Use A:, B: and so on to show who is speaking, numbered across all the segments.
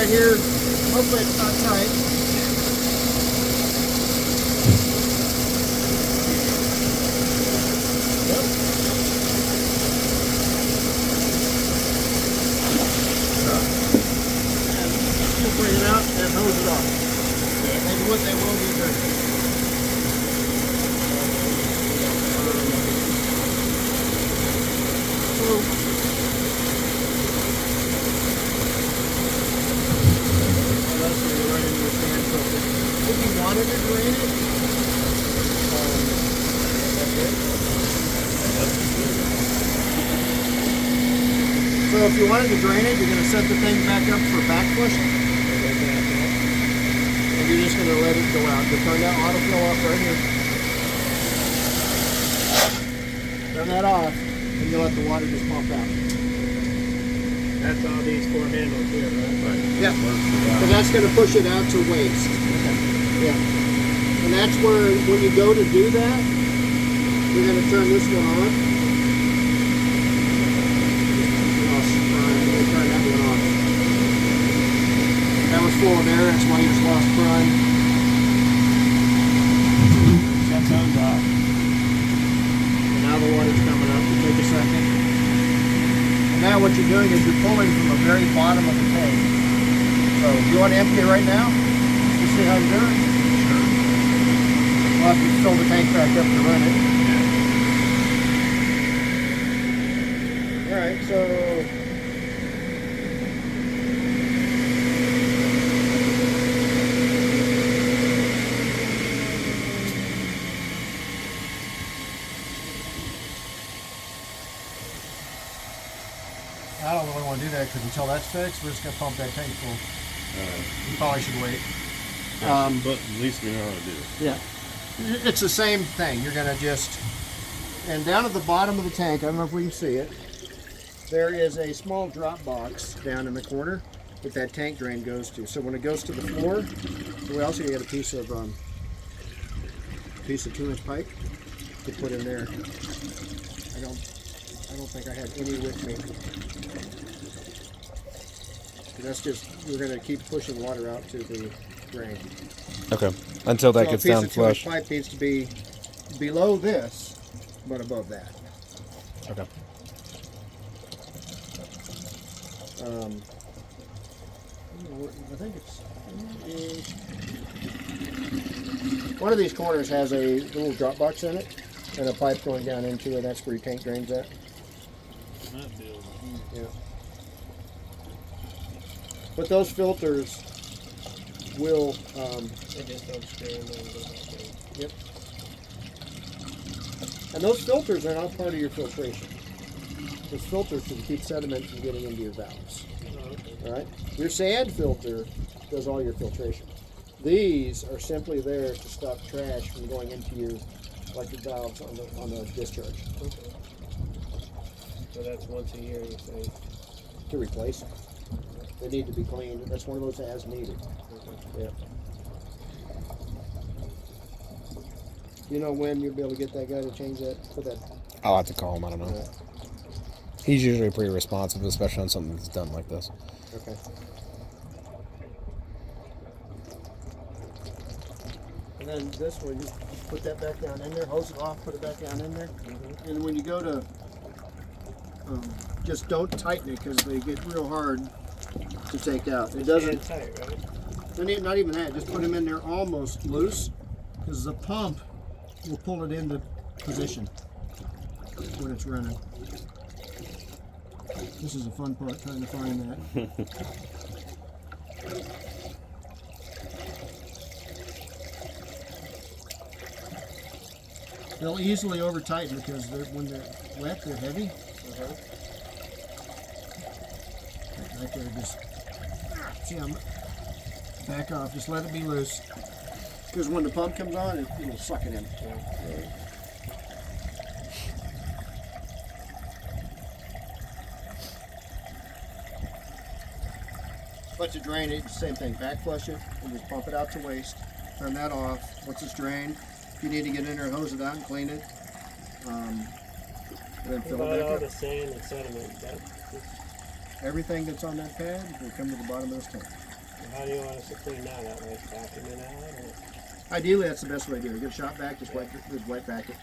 A: right here. Hopefully it's not tight. Yep. Just bring it out and hose it off. And what they will be dirty. If you wanted to drain it, so if you wanted to drain it, you're going to set the thing back up for back flushing. And you're just going to let it go out. You'll turn that autofill off right here. Turn that off, and you'll let the water just pump out.
B: That's all these 4 handles here, right?
A: Yeah. And that's going to push it out to waste. Okay. Yeah. And that's where, when you go to do that, you're going to turn this one on. Turn that one off. That was full of air, that's why you just lost prime.
B: That sounds off.
A: And now the water's coming up. You take a second. And now what you're doing is you're pulling from the very bottom of the tank. So do you want to empty it right now? To see how you're doing? Sure. We'll have to fill the tank back up to run it. Yeah. Alright, so I don't really want to do that because until that's fixed, we're just going to pump that tank full. You probably should wait.
C: But at least we know how to do it.
A: Yeah. It's the same thing. You're going to just, and down at the bottom of the tank, I don't know if we can see it, there is a small drop box down in the corner that tank drain goes to. So when it goes to the floor, we also get a piece of 2-inch pipe to put in there. I don't think I have any with me. That's just, we're going to keep pushing water out to the drain.
D: Okay. Until that gets down flush.
A: The pipe needs to be below this, but above that.
D: Okay.
A: I think it's one of these corners has a little drop box in it and a pipe going down into it. That's where your tank drains at. Yeah. But those filters will.
B: They just don't screw in there.
A: Yep. And those filters are not part of your filtration. Those filters to keep sediment from getting into your valves. All right. Your sand filter does all your filtration. These are simply there to stop trash from going into your electric valves on the discharge.
B: Okay. So that's once a year, you say?
A: To replace them. They need to be cleaned. That's one of those as needed. Yeah. You know when you'll be able to get that guy to change that? Put that.
D: I'll have to call him. I don't know. He's usually pretty responsive, especially on something that's done like this.
A: Okay. And then this one, you put that back down in there, hose it off, put it back down in there. Mm-hmm. And when you go to, just don't tighten it because they get real hard to take out. It doesn't.
B: Tight, right?
A: Not even that. Just put them in there almost loose because the pump will pull it into position when it's running. This is the fun part, trying to find that. They'll easily over tighten because when they're wet, they're heavy. Right there, just see, I'm back off. Just let it be loose because when the pump comes on, it'll suck it in. But to drain it, same thing. Back flush it and just pump it out to waste. Turn that off. Once it's drained, if you need to get in there, hose it out and clean it. And then fill it back
B: all
A: up.
B: the sand and sediment?
A: Everything that's on that pad will come to the bottom of this tank.
B: How do you want us to clean that out? Like vacuum it out? Or?
A: Ideally, that's the best way to do it. Get a shop vac, just wipe back it.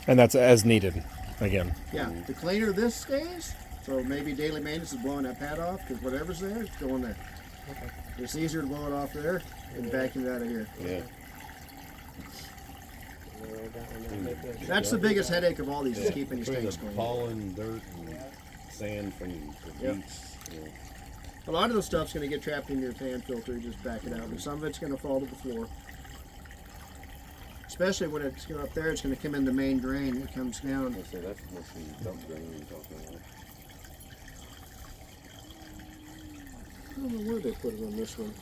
D: And that's as needed. Again.
A: Yeah, the cleaner this stays, so maybe daily maintenance is blowing that pad off, because whatever's there, it's going there.
B: Okay.
A: It's easier to blow it off there and vacuum it out of here.
C: Yeah.
A: That's the biggest headache of all these, is keeping these
C: Between
A: tanks
C: the
A: clean.
C: pollen, dirt, and sand from the
A: Yep.
C: beach. You know.
A: A lot of the stuff's going to get trapped in your fan filter, just back it out, and some of it's going to fall to the floor. Especially when it's up there, it's going to come in the main drain. It comes down.
C: I say that's what's the dump drain you're talking about.
A: I don't know where they put it on this one.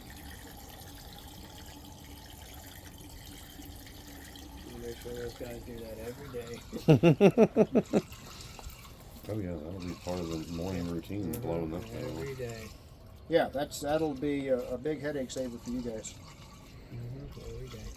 B: Make sure those guys do that every day.
C: Oh yeah, that'll be part of the morning routine, blowing that thing.
B: Every day.
A: Yeah, that'll be a big headache saver for you guys.
B: Every day.